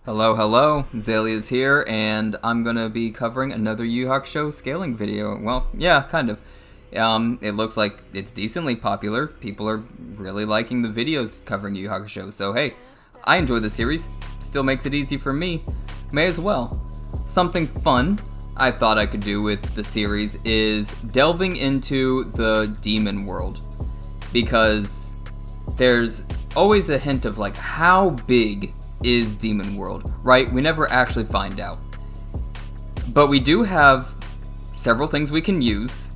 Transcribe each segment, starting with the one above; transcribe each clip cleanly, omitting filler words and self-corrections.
Hello, hello, Zalia's here, and I'm gonna be covering another Yu Yu Hakusho scaling video. Well, yeah, kind of. It looks like it's decently popular. People are really liking the videos covering Yu Yu Hakusho, so hey, I enjoy the series. Still makes it easy for me. May as well. Something fun I thought I could do with the series is delving into the Demon World, because there's always a hint of like how big is Demon World, right? We never actually find out. But we do have several things we can use,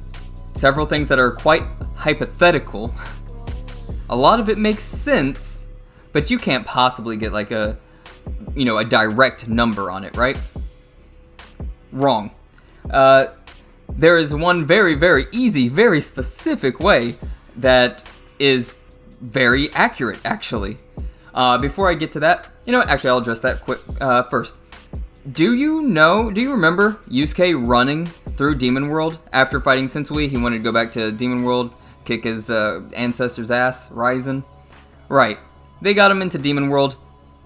several things that are quite hypothetical. A lot of it makes sense, but you can't possibly get like a direct number on it, right? Wrong. There is one very, very easy, very specific way that is very accurate, actually. Before I get to that, actually I'll address that quick first. Do you remember Yusuke running through Demon World after fighting Sensui? He wanted to go back to Demon World, kick his ancestor's ass, Ryzen. Right. They got him into Demon World,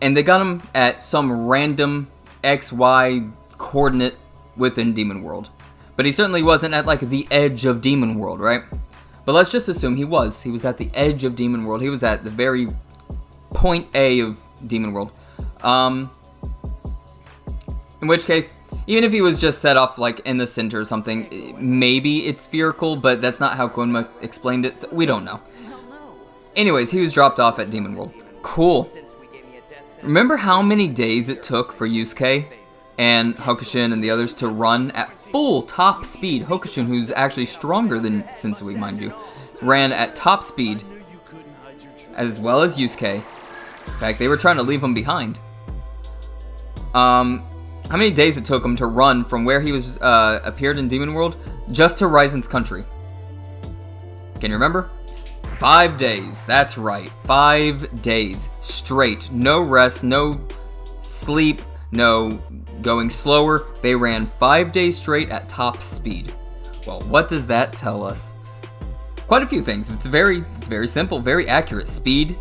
and they got him at some random XY coordinate within Demon World. But he certainly wasn't at like the edge of Demon World, right? But let's just assume he was. He was at the edge of Demon World. He was at the very point A of Demon World. In which case, even if he was just set off like in the center or something, maybe it's spherical, but that's not how Konma explained it, so we don't know. Anyways, he was dropped off at Demon World. Cool. Remember how many days it took for Yusuke and Hokushin and the others to run at full top speed? Hokushin, who's actually stronger than Sensui, mind you, ran at top speed, as well as Yusuke. In fact, they were trying to leave him behind. How many days it took him to run from where he was appeared in Demon World just to Ryzen's country? Can you remember? 5 days. That's right. 5 days straight. No rest, no sleep, no going slower. They ran 5 days straight at top speed. Well, what does that tell us? Quite a few things. It's very simple, very accurate. Speed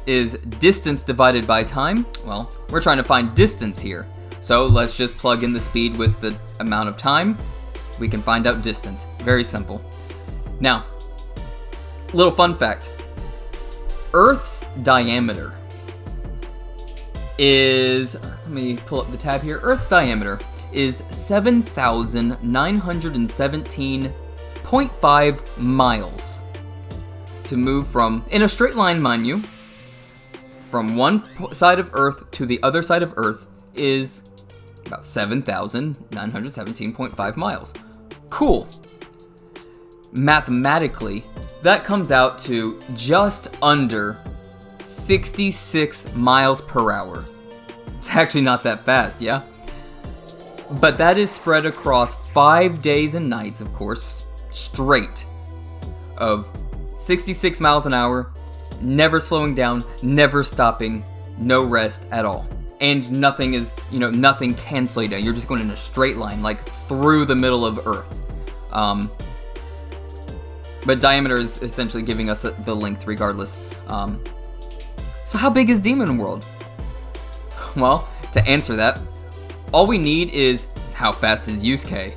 is distance divided by time. Well, we're trying to find distance here. So let's just plug in the speed with the amount of time. We can find out distance. Very simple. Now, little fun fact. Earth's diameter is, let me pull up the tab here. Earth's diameter is 7,917.5 miles. To move from, in a straight line, mind you, from one side of Earth to the other side of Earth is about 7,917.5 miles. Cool. Mathematically, that comes out to just under 66 miles per hour. It's actually not that fast, yeah? But that is spread across 5 days and nights, of course, straight, of 66 miles an hour, never slowing down, never stopping, no rest at all. And nothing can slow you down. You're just going in a straight line, like through the middle of Earth. But diameter is essentially giving us the length regardless. So how big is Demon World? Well, to answer that, all we need is how fast is Yusuke.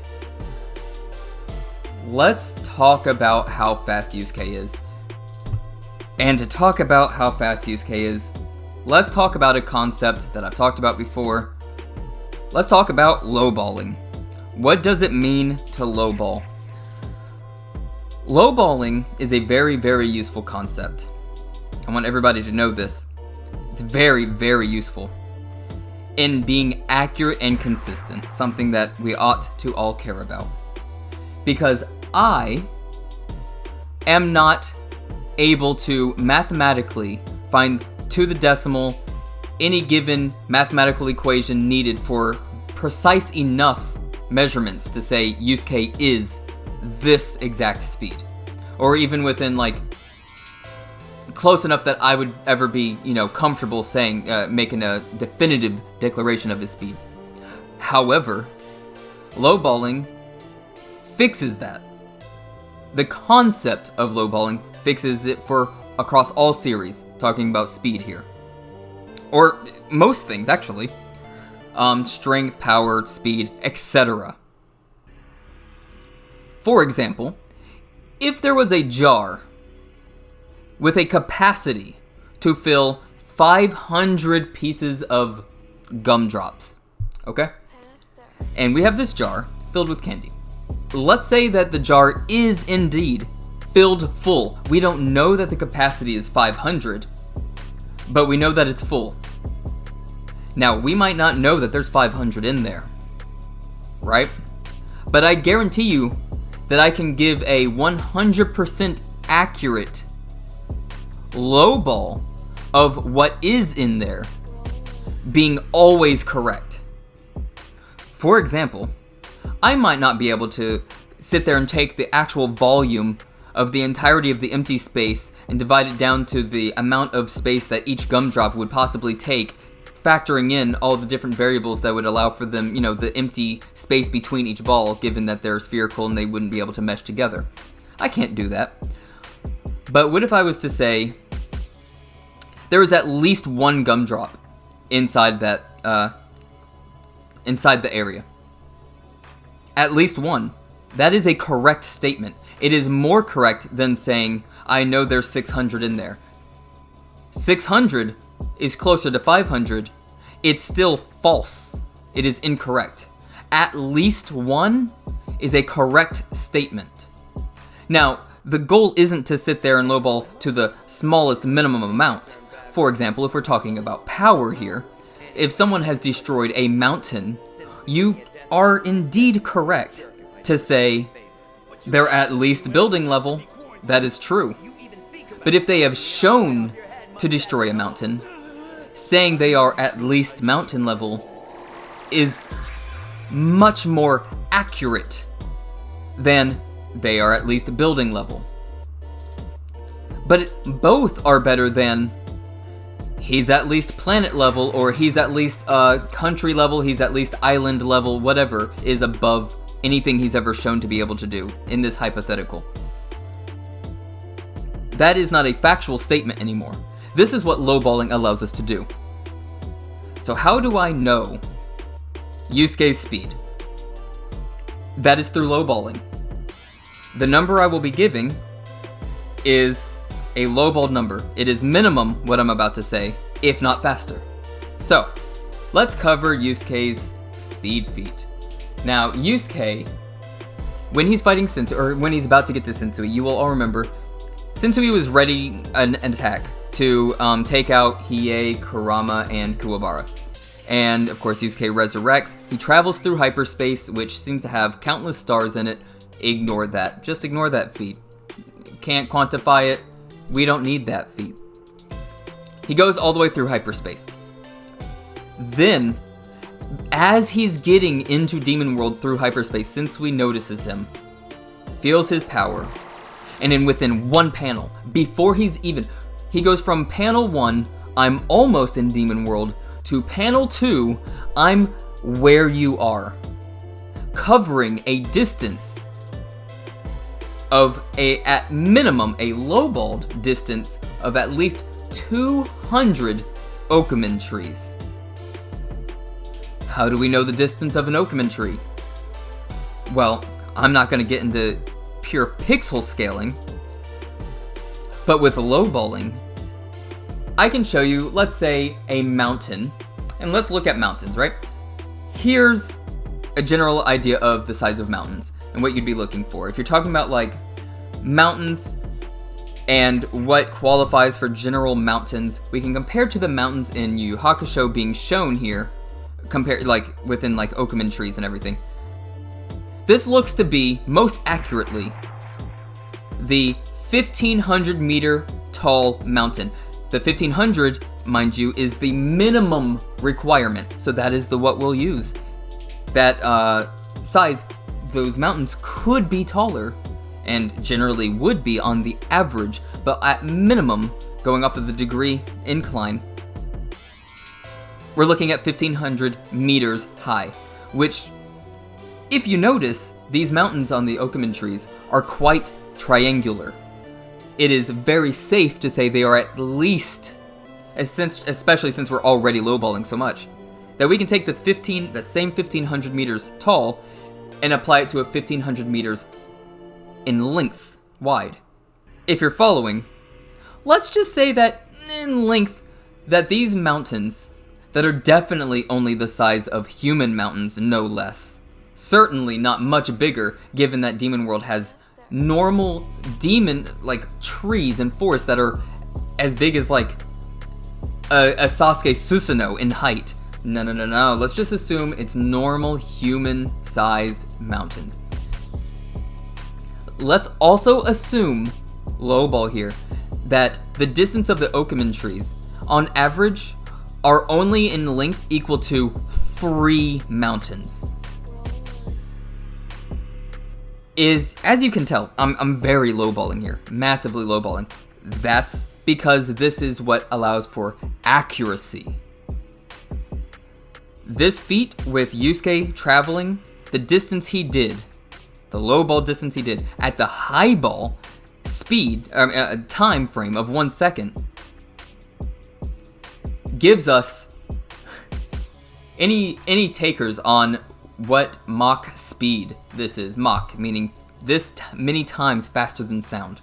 Let's talk about how fast Yusuke is. And to talk about how fast Yusuke is, let's talk about a concept that I've talked about before. Let's talk about lowballing. What does it mean to lowball? Lowballing is a very, very useful concept. I want everybody to know this. It's very, very useful in being accurate and consistent, something that we ought to all care about. Because I am not able to mathematically find to the decimal any given mathematical equation needed for precise enough measurements to say Yusuke is this exact speed, or even within like close enough that I would ever be comfortable saying making a definitive declaration of his speed. However, lowballing fixes that. The concept of lowballing fixes it for across all series, talking about speed here. Or most things, actually. strength, power, speed, etc. For example, if there was a jar with a capacity to fill 500 pieces of gumdrops, okay? And we have this jar filled with candy. Let's say that the jar is indeed filled full. We don't know that the capacity is 500, but we know that it's full. Now, we might not know that there's 500 in there, right? But I guarantee you that I can give a 100% accurate lowball of what is in there being always correct. For example, I might not be able to sit there and take the actual volume of the entirety of the empty space and divide it down to the amount of space that each gumdrop would possibly take, factoring in all the different variables that would allow for them, the empty space between each ball, given that they're spherical and they wouldn't be able to mesh together. I can't do that. But what if I was to say there was at least one gumdrop inside that, inside the area? At least one. That is a correct statement. It is more correct than saying, I know there's 600 in there. 600 is closer to 500. It's still false. It is incorrect. At least one is a correct statement. Now, the goal isn't to sit there and lowball to the smallest minimum amount. For example, if we're talking about power here, if someone has destroyed a mountain, you are indeed correct to say they're at least building level. That is true. But if they have shown to destroy a mountain, saying they are at least mountain level is much more accurate than they are at least building level. But both are better than he's at least planet level, or he's at least country level, he's at least island level, whatever is above anything he's ever shown to be able to do in this hypothetical. That is not a factual statement anymore. This is what lowballing allows us to do. So how do I know Yusuke's speed? That is through lowballing. The number I will be giving is a lowballed number. It is minimum what I'm about to say, if not faster. So, let's cover Yusuke's speed feat. Now, Yusuke, when he's fighting Sensui, or when he's about to get to Sensui, you will all remember, Sensui was ready an attack to take out Hiei, Kurama, and Kuwabara. And, of course, Yusuke resurrects. He travels through hyperspace, which seems to have countless stars in it. Ignore that. Just ignore that feat. Can't quantify it. We don't need that feat. He goes all the way through hyperspace. Then, as he's getting into Demon World through hyperspace, Sensui notices him, feels his power, and then within one panel, before he goes from panel 1, I'm almost in Demon World, to panel 2, I'm where you are, covering a distance of at minimum, a lowballed distance of at least 200 Okumen trees. How do we know the distance of an Okumen tree? Well, I'm not going to get into pure pixel scaling, but with lowballing, I can show you, let's say, a mountain, and let's look at mountains, right? Here's a general idea of the size of mountains and what you'd be looking for. If you're talking about like mountains and what qualifies for general mountains, we can compare to the mountains in Yu Yu Hakusho being shown here, compared like within like Okumen trees and everything. This looks to be most accurately the 1500 meter tall mountain. The 1500, mind you, is the minimum requirement, so that is what we'll use. That size, those mountains could be taller, and generally would be on the average, but at minimum, going off of the degree incline, we're looking at 1500 meters high, which, if you notice, these mountains on the Okumen trees are quite triangular. It is very safe to say they are at least, especially since we're already lowballing so much, that we can take the same 1500 meters tall and apply it to a 1500 meters in length wide. If you're following, let's just say that in length, that these mountains that are definitely only the size of human mountains, no less, certainly not much bigger, given that Demon World has normal demon like trees and forests that are as big as like a Sasuke Susanoo in height. No. Let's just assume it's normal human-sized mountains. Let's also assume, lowball here, that the distance of the Okumin trees, on average, are only in length equal to 3 mountains. As you can tell, I'm very lowballing here, massively lowballing. That's because this is what allows for accuracy. This feat with Yusuke traveling the distance he did, the lowball distance he did, at the highball speed, time frame of 1 second, gives us any takers on what Mach speed this is. Mach, meaning this many times faster than sound.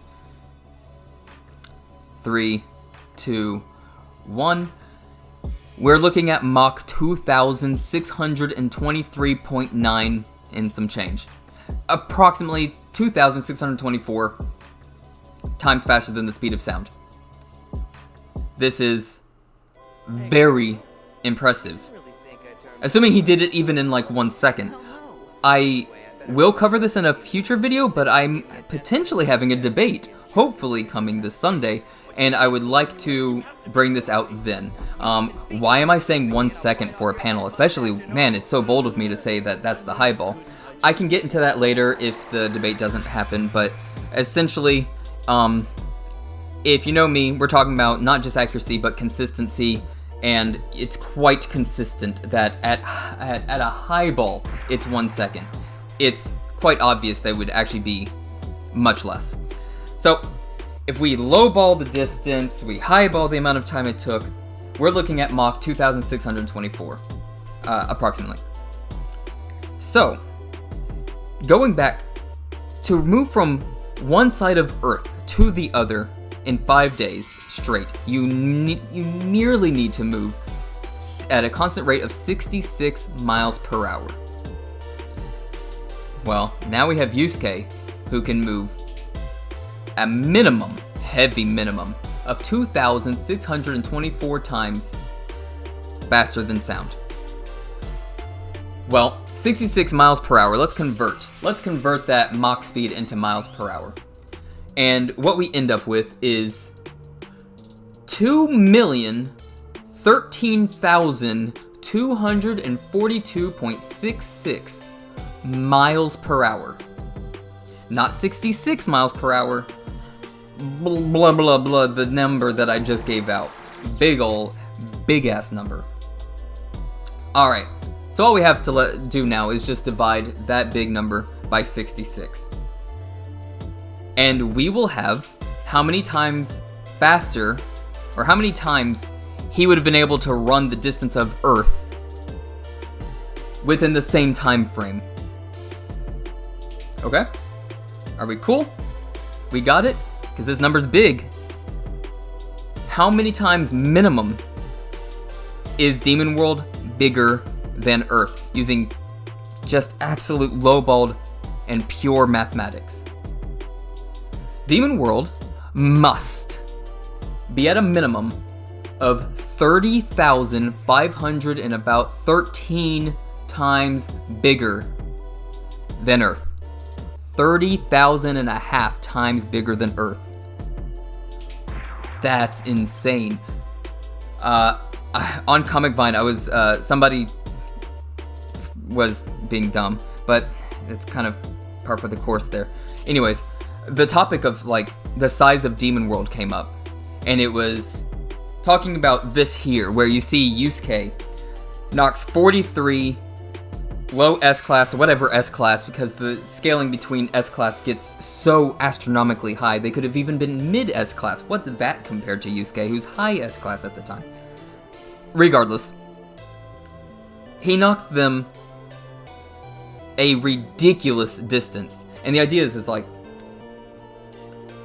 3, 2, 1. We're looking at Mach 2,623.9 and some change. Approximately 2,624 times faster than the speed of sound. This is very impressive. Assuming he did it even in like 1 second. I will cover this in a future video, but I'm potentially having a debate, hopefully coming this Sunday, and I would like to bring this out then. Why am I saying 1 second for a panel? Especially, man, it's so bold of me to say that that's the highball. I can get into that later if the debate doesn't happen, but essentially, if you know me, we're talking about not just accuracy, but consistency, and it's quite consistent that at a highball, it's 1 second. It's quite obvious that it would actually be much less. So, if we lowball the distance, we highball the amount of time it took, we're looking at Mach 2,624, approximately. So, going back, to move from one side of Earth to the other in 5 days straight, you nearly need to move at a constant rate of 66 miles per hour. Well, now we have Yusuke, who can move a minimum, heavy minimum, of 2,624 times faster than sound. Well, 66 miles per hour, let's convert that Mach speed into miles per hour. And what we end up with is 2,013,242.66 miles per hour. Not 66 miles per hour. Blah, blah, blah, the number that I just gave out. Big ass number. Alright, so all we have to do now is just divide that big number by 66. And we will have how many times faster, or how many times he would have been able to run the distance of Earth within the same time frame. Okay? Are we cool? We got it? Because this number's big. How many times minimum is Demon World bigger than Earth? Using just absolute lowballed and pure mathematics. Demon World must be at a minimum of 30,500 and about 13 times bigger than Earth. 30,000 and a half times bigger than Earth. That's insane. On Comic Vine, I was, somebody was being dumb, but it's kind of par for the course there. Anyways, the topic of, like, the size of Demon World came up, and it was talking about this here, where you see Yusuke knocks 43 low S-class, whatever S-class, because the scaling between S-class gets so astronomically high. They could have even been mid-S-class. What's that compared to Yusuke, who's high S-class at the time? Regardless, he knocked them a ridiculous distance. And the idea is like,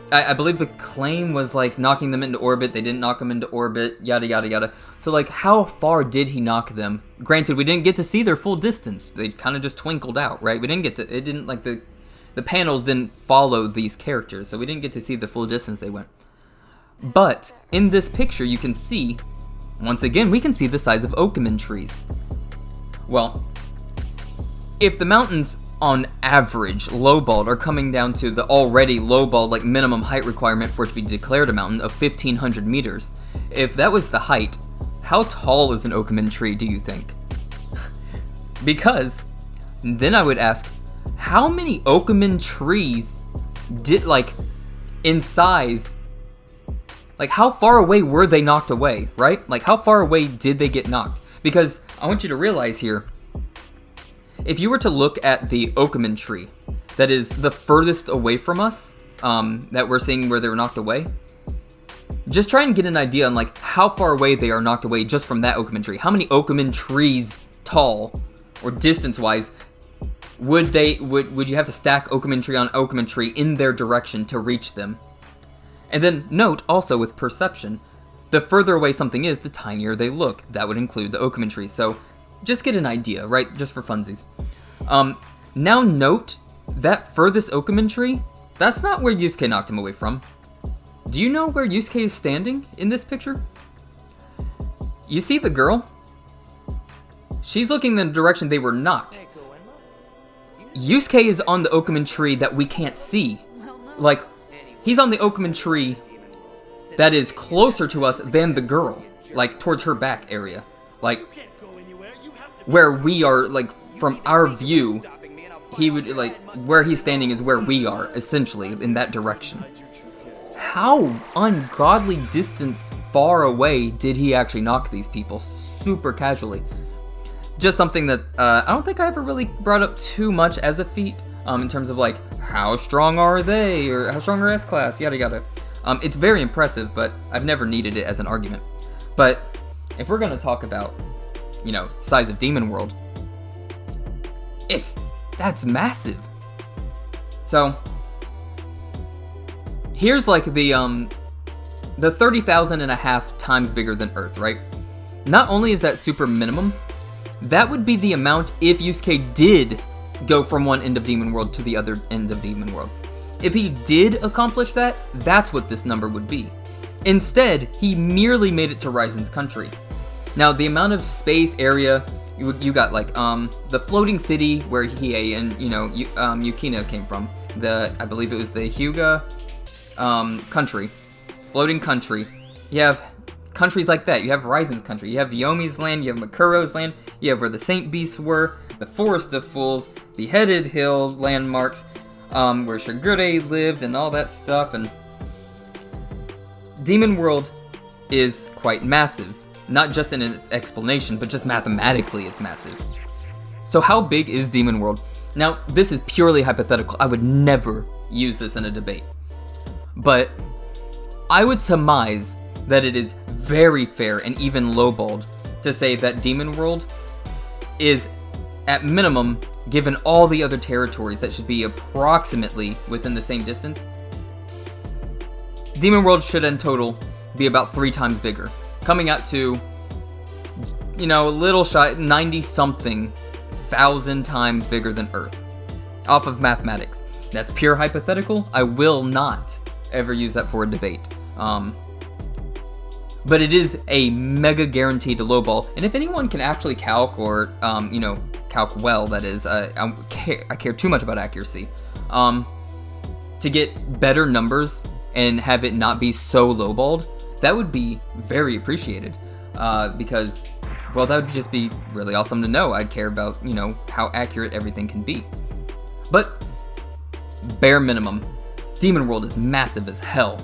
I believe the claim was like knocking them into orbit. They didn't knock them into orbit, yada yada yada. So like, how far did he knock them? Granted, we didn't get to see their full distance. They kind of just twinkled out, right? We didn't get to, it didn't like the panels didn't follow these characters, so we didn't get to see the full distance they went. But in this picture, you can see, once again, we can see the size of Okumin trees. Well, if the mountains on average lowballed are coming down to the already lowballed like minimum height requirement for it to be declared a mountain of 1,500 meters, if that was the height, how tall is an Okumin tree, do you think? Because then I would ask, how many Okumin trees did, like, in size, like how far away were they knocked away, right? Like how far away did they get knocked? Because I want you to realize here, if you were to look at the Okumin tree that is the furthest away from us, that we're seeing where they were knocked away, just try and get an idea on like how far away they are knocked away just from that Okumin tree. How many Okumin trees tall or distance-wise would you have to stack Okumin tree on Okumin tree in their direction to reach them? And then note also with perception, the further away something is, the tinier they look. That would include the Okumin tree. So just get an idea, right? Just for funsies. Now note that furthest Okumin tree, that's not where Yusuke knocked him away from. Do you know where Yusuke is standing in this picture? You see the girl? She's looking in the direction they were knocked. Yusuke is on the Okumin tree that we can't see. Like, he's on the Okumin tree that is closer to us than the girl. Like, towards her back area. Like, where we are, like, from our view, he would, like, where he's standing is where we are, essentially, in that direction. How ungodly distance far away did he actually knock these people super casually? Just something that I don't think I ever really brought up too much as a feat, in terms of like, how strong are they, or how strong are S-Class, yada yada. It's very impressive, but I've never needed it as an argument. But if we're gonna talk about, you know, size of Demon World, that's massive. So here's like the 30,000 and a half times bigger than Earth, right? Not only is that super minimum, that would be the amount if Yusuke did go from one end of Demon World to the other end of Demon World. If he did accomplish that, that's what this number would be. Instead, he merely made it to Raizen's country. Now, the amount of space area, you got like, the floating city where Hiei and, you know, Yukino came from. I believe it was the Hyuga, country. Floating country. You have countries like that. You have Raizen's country. You have Yomi's land. You have Makuro's land. You have where the Saint Beasts were. The Forest of Fools. Beheaded Hill landmarks. Where Shigure lived and all that stuff. And Demon World is quite massive. Not just in its explanation, but just mathematically it's massive. So how big is Demon World? Now, this is purely hypothetical. I would never use this in a debate. But I would surmise that it is very fair and even lowballed to say that Demon World is, at minimum, given all the other territories that should be approximately within the same distance, Demon World should in total be about 3 times bigger, coming out to, you know, a little shy, 90-something thousand times bigger than Earth, off of mathematics. That's pure hypothetical. I will not ever use that for a debate. But it is a mega guaranteed lowball, and if anyone can actually calc or, you know, calc well, that is, I care too much about accuracy, to get better numbers and have it not be so lowballed, that would be very appreciated, because, well, that would just be really awesome to know. I'd care about, you know, how accurate everything can be. But, bare minimum, Demon World is massive as hell.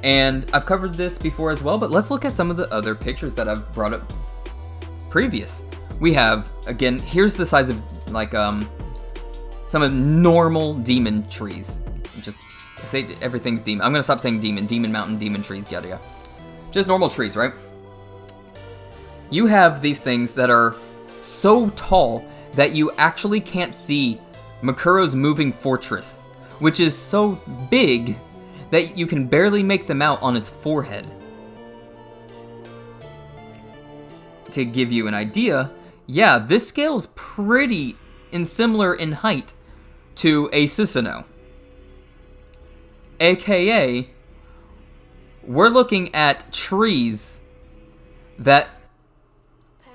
And I've covered this before as well, but let's look at some of the other pictures that I've brought up previous. We have, again, here's the size of, like, some of normal demon trees. Just, I say everything's demon. I'm gonna stop saying demon mountain, demon trees, yada yada. Just normal trees, right? You have these things that are so tall that you actually can't see Makuro's moving fortress, which is so big that you can barely make them out on its forehead. To give you an idea, yeah, this scale is pretty similar in height to a Susanoo. AKA, we're looking at trees that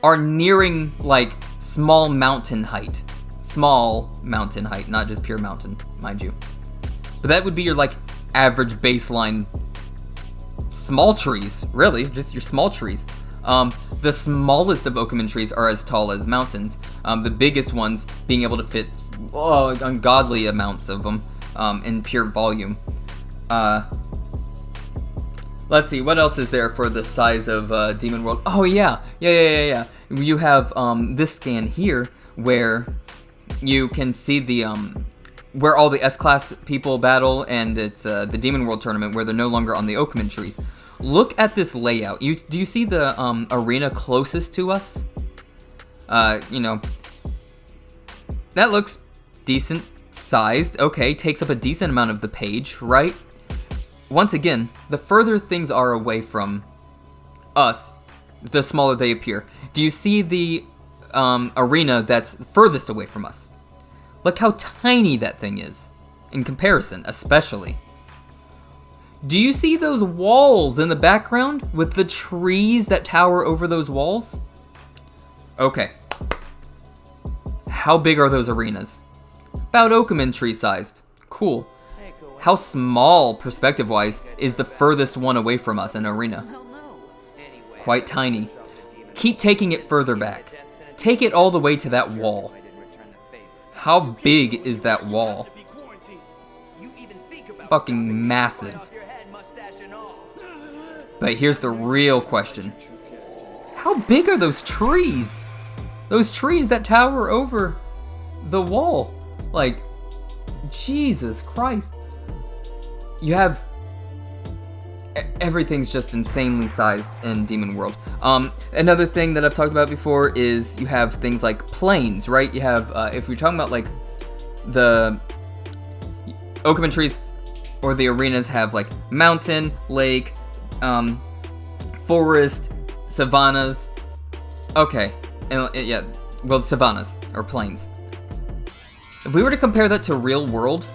are nearing like small mountain height. Small mountain height, not just pure mountain, mind you. But that would be your like average baseline small trees, really, just your small trees. The smallest of Okumon trees are as tall as mountains. The biggest ones being able to fit ungodly amounts of them in pure volume. Let's see, what else is there for the size of Demon World? Oh yeah. You have this scan here where you can see the where all the S-Class people battle, and it's the Demon World tournament where they're no longer on the Okumon trees. Look at this layout. Do you see the arena closest to us? You know, that looks decent sized. Okay, takes up a decent amount of the page, right? Once again, the further things are away from us, the smaller they appear. Do you see the arena that's furthest away from us? Look how tiny that thing is, in comparison, especially. Do you see those walls in the background with the trees that tower over those walls? Okay. How big are those arenas? About Okumon tree sized. Cool. How small, perspective-wise, is the furthest one away from us in arena? Quite tiny. Keep taking it further back. Take it all the way to that wall. How big is that wall? Fucking massive. But here's the real question. How big are those trees? Those trees that tower over the wall. Like, Jesus Christ. You have... everything's just insanely sized in Demon World. Another thing that I've talked about before is you have things like plains, right? You have, if we're talking about like the Okumon trees or the arenas have like mountain, lake, forest, savannas. Okay, and yeah, well, savannas or plains. If we were to compare that to real world,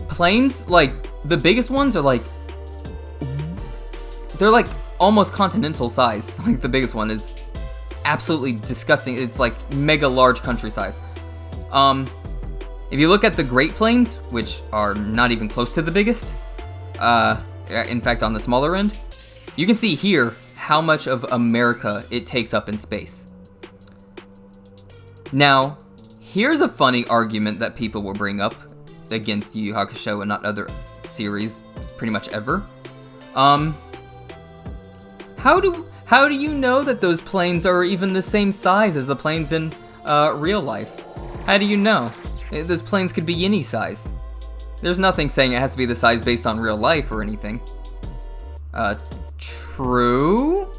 plains, like the biggest ones are like, they're like almost continental size. Like the biggest one is absolutely disgusting. It's like mega large country size. If you look at the Great Plains, which are not even close to the biggest, in fact on the smaller end, you can see here how much of America it takes up in space. Now, here's a funny argument that people will bring up against Yu Yu Hakusho and not other series pretty much ever. How do you know that those planes are even the same size as the planes in real life? How do you know? Those planes could be any size. There's nothing saying it has to be the size based on real life or anything. True?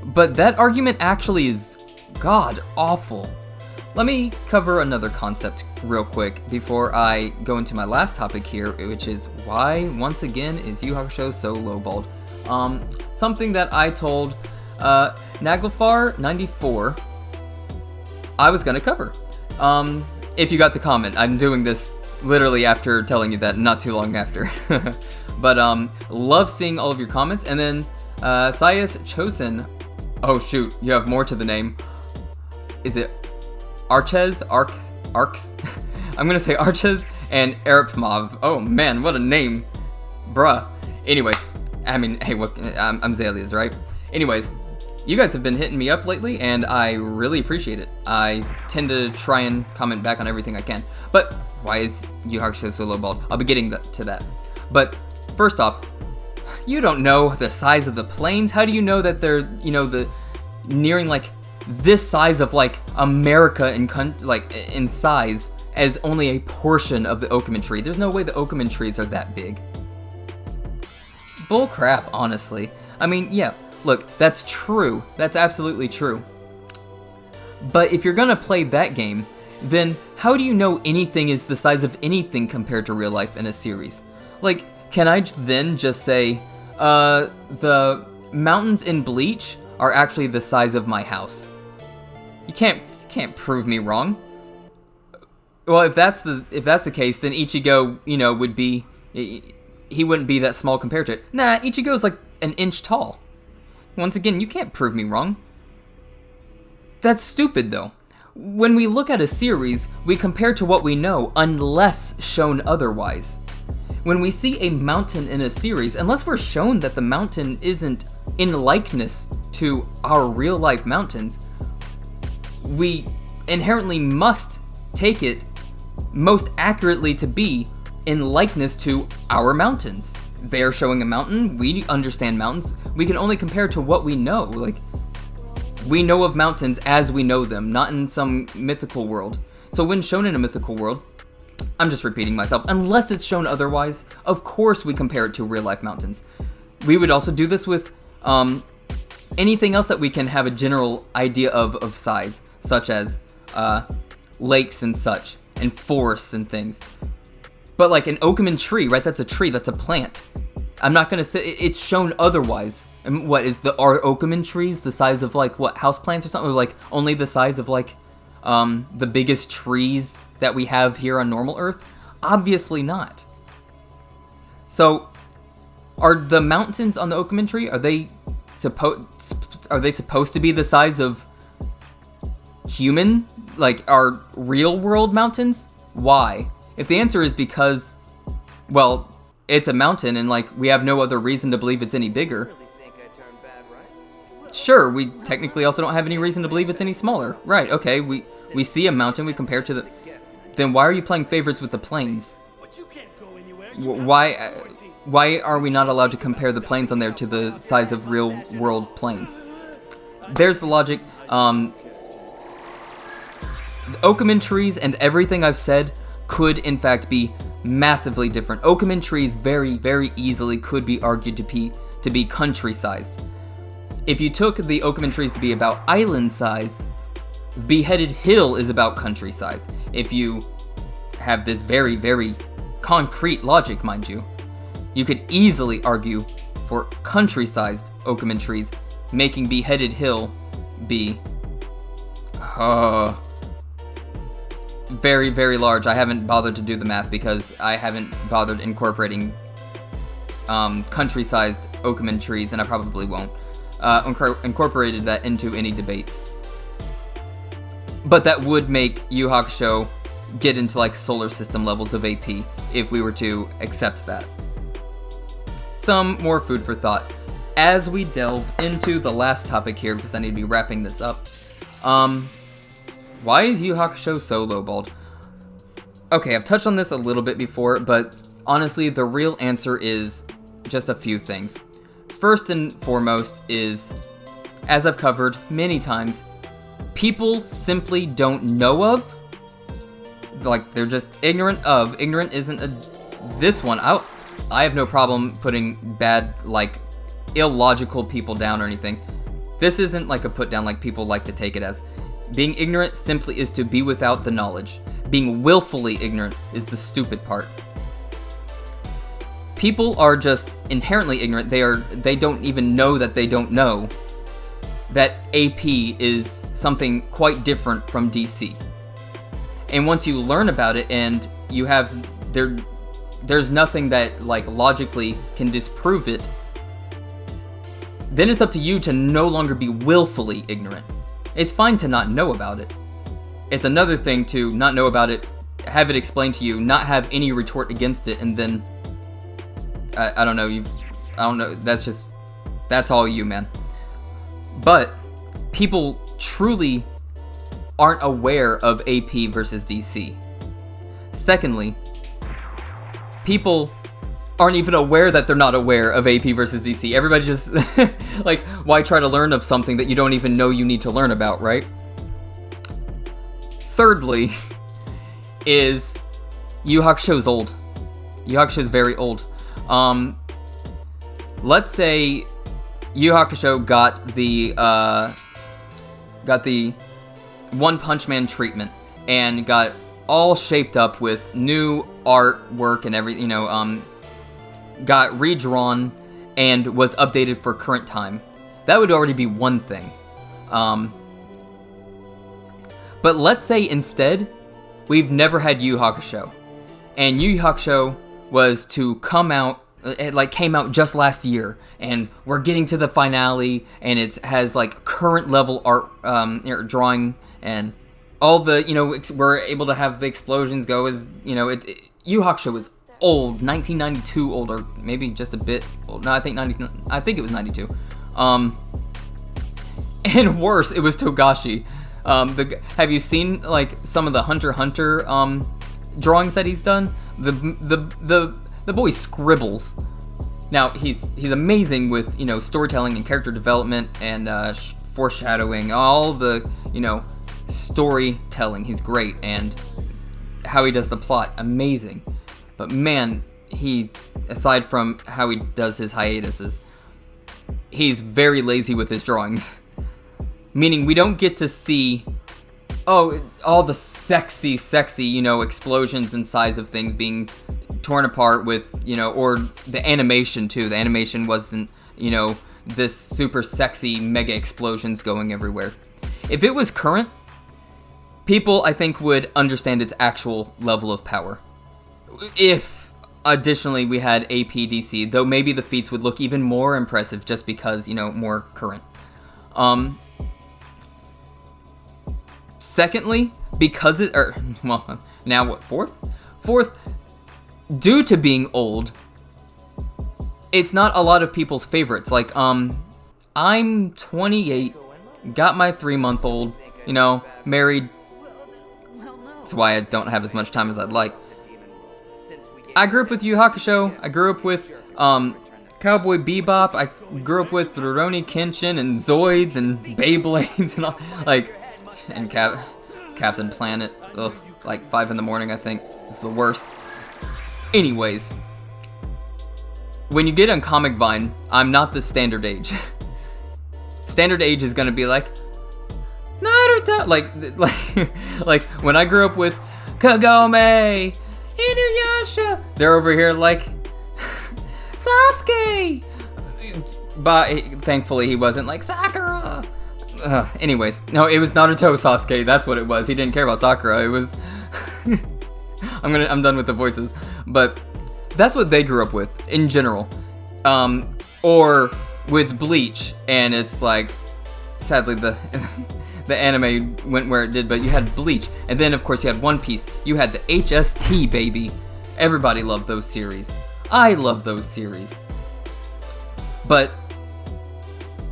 But that argument actually is god awful. Let me cover another concept real quick before I go into my last topic here, which is why, once again, is Yu Yu Hakusho so lowballed? Something that I told Naglfar94 I was gonna cover. If you got the comment, I'm doing this literally after telling you that, not too long after. But love seeing all of your comments. And then Sayas Chosen, oh shoot, you have more to the name. Is it Arches? Arcs? I'm gonna say Arches and Erpmov. Oh man, what a name. Bruh. Anyways, I mean, hey, what, I'm Zalias, right? Anyways, you guys have been hitting me up lately, and I really appreciate it. I tend to try and comment back on everything I can. But why is Yu Yu Hakusho so lowballed? I'll be getting to that. But first off, you don't know the size of the planes. How do you know that they're, you know, the nearing like this size of like America in size as only a portion of the Okumon tree? There's no way the Okumon trees are that big. Bull crap, honestly. I mean, yeah, Look, that's true. That's absolutely true. But if you're gonna play that game, then how do you know anything is the size of anything compared to real life in a series? Like, can I then just say, the mountains in Bleach are actually the size of my house? You can't prove me wrong. Well, if that's the case, then Ichigo, would be, he wouldn't be that small compared to it. Nah, Ichigo's like an inch tall. Once again, you can't prove me wrong. That's stupid, though. When we look at a series, we compare to what we know, unless shown otherwise. When we see a mountain in a series, unless we're shown that the mountain isn't in likeness to our real-life mountains, we inherently must take it most accurately to be in likeness to our mountains. They're showing a mountain, we understand mountains, we can only compare to what we know. Like, we know of mountains as we know them, not in some mythical world. So when shown in a mythical world, I'm just repeating myself, unless it's shown otherwise, of course we compare it to real-life mountains. We would also do this with anything else that we can have a general idea of size, such as lakes and such, and forests and things. But like an Okumin tree, right? That's a tree, that's a plant. I'm not gonna say, it's shown otherwise. And what, are Okumin trees the size of like, what, houseplants or something? Or like only the size of like the biggest trees that we have here on normal Earth? Obviously not. So, are the mountains on the Okumin tree, are they supposed to be the size of human, like our real world mountains? Why? If the answer is because, well, it's a mountain and like we have no other reason to believe it's any bigger. Sure, we technically also don't have any reason to believe it's any smaller. Right, okay, we see a mountain, we compare to the... Then why are you playing favorites with the plains? Why are we not allowed to compare the plains on there to the size of real world plains? There's the logic. Okumin trees and everything I've said could in fact be massively different. Okumin trees very, very easily could be argued to be country-sized. If you took the Okumin trees to be about island size, Beheaded Hill is about country size. If you have this very, very concrete logic, mind you, you could easily argue for country-sized Okumin trees, making Beheaded Hill be very, very large. I haven't bothered to do the math because I haven't bothered incorporating country-sized Okumin trees, and I probably won't. Incorporated that into any debates. But that would make Yu Hakusho get into like solar system levels of AP if we were to accept that. Some more food for thought. As we delve into the last topic here, because I need to be wrapping this up, why is Yu Hakusho so lowballed? Okay, I've touched on this a little bit before, but honestly, the real answer is just a few things. First and foremost is, as I've covered many times, people simply don't know of, like, they're just ignorant of. Ignorant isn't this one. I have no problem putting bad, like, illogical people down or anything. This isn't like a put down like people like to take it as. Being ignorant simply is to be without the knowledge. Being willfully ignorant is the stupid part. People are just inherently ignorant. They don't even know that they don't know that AP is something quite different from DC. And once you learn about it and you have there's nothing that like logically can disprove it, then it's up to you to no longer be willfully ignorant. It's fine to not know about it. It's another thing to not know about it, have it explained to you, not have any retort against it, and then I don't know, that's all you, man. But people truly aren't aware of AP versus DC. Secondly, people aren't even aware that they're not aware of AP versus DC. Everybody just, like, why try to learn of something that you don't even know you need to learn about, right? Thirdly, is Yu Hakusho's old. Yu Hakusho's very old. Let's say Yu Yu Hakusho got the One Punch Man treatment and got all shaped up with new artwork and everything, got redrawn and was updated for current time. That would already be one thing. But let's say instead, we've never had Yu Yu Hakusho, and Yu Yu Hakusho was to come out, it came out just last year, and we're getting to the finale, and it has current level art, drawing, and all the, we're able to have the explosions go as, Yu Yu Hakusho is old, 1992 old, or maybe just a bit old. No, I think it was 92. And worse, it was Togashi. Have you seen some of the Hunter x Hunter drawings that he's done? The boy scribbles. Now he's amazing with storytelling and character development and foreshadowing, all the storytelling. He's great, and how he does the plot, amazing. But man, aside from how he does his hiatuses, he's very lazy with his drawings. Meaning we don't get to see, all the sexy, explosions and size of things being torn apart with, or the animation too. The animation wasn't, this super sexy mega explosions going everywhere. If it was current, people, I think, would understand its actual level of power. If, additionally, we had APDC, though maybe the feats would look even more impressive just because, more current. Secondly, because now what, fourth, due to being old, it's not a lot of people's favorites. I'm 28, got my 3-month-old, married. That's why I don't have as much time as I'd like. I grew up with Yu Yu Hakusho. I grew up with Cowboy Bebop. I grew up with Rurouni Kenshin and Zoids and Beyblades and all, and Captain Planet. Ugh, 5 in the morning, I think. It's the worst. Anyways, when you get on Comic Vine, I'm not the standard age. Standard age is gonna be Naruto. When I grew up with Kagome, Inuyasha, they're over here Sasuke. But thankfully he wasn't Sakura. Anyways, no, it was Naruto Sasuke. That's what it was. He didn't care about Sakura. It was. I'm done with the voices, but that's what they grew up with in general, or with Bleach, and it's sadly the anime went where it did. But you had Bleach, and then of course you had One Piece. You had the HST, baby. Everybody loved those series. I love those series, but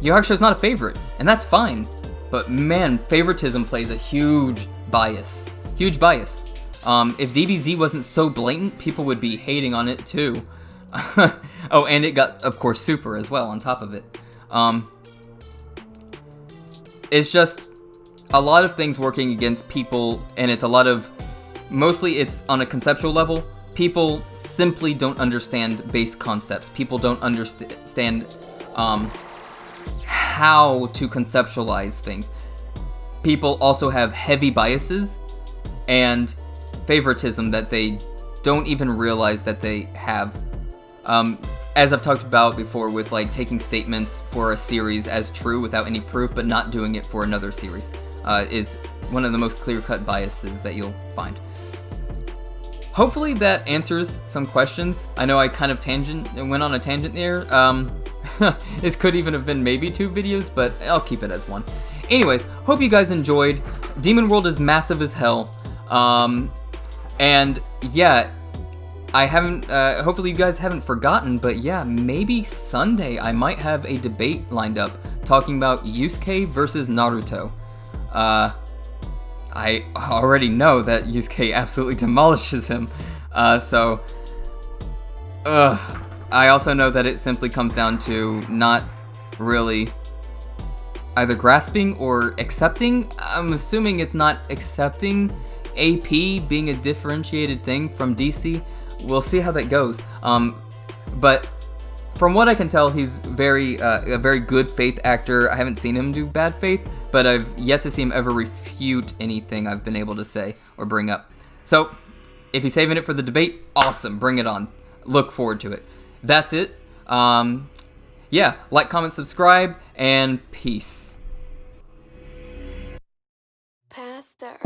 Yu Yu Hakusho's not a favorite, and that's fine. But man, favoritism plays a huge bias. Huge bias. If DBZ wasn't so blatant, people would be hating on it too. Oh, and it got, of course, Super as well on top of it. It's just a lot of things working against people, and it's a lot of, mostly it's on a conceptual level. People simply don't understand base concepts. People don't understand how to conceptualize things. People also have heavy biases and favoritism that they don't even realize that they have. As I've talked about before with taking statements for a series as true without any proof, but not doing it for another series, is one of the most clear-cut biases that you'll find. Hopefully that answers some questions. I know I kind of went on a tangent there. This could even have been maybe 2 videos, but I'll keep it as 1. Anyways, hope you guys enjoyed. Demon World is massive as hell. And yeah, I haven't, hopefully you guys haven't forgotten, but yeah, maybe Sunday I might have a debate lined up talking about Yusuke versus Naruto. I already know that Yusuke absolutely demolishes him, I also know that it simply comes down to not really either grasping or accepting. I'm assuming it's not accepting AP being a differentiated thing from DC. We'll see how that goes. But from what I can tell, he's a very good faith actor. I haven't seen him do bad faith, but I've yet to see him ever refute anything I've been able to say or bring up. So, if he's saving it for the debate, awesome, bring it on. Look forward to it. That's it. Yeah, like, comment, subscribe, and peace. Pastor.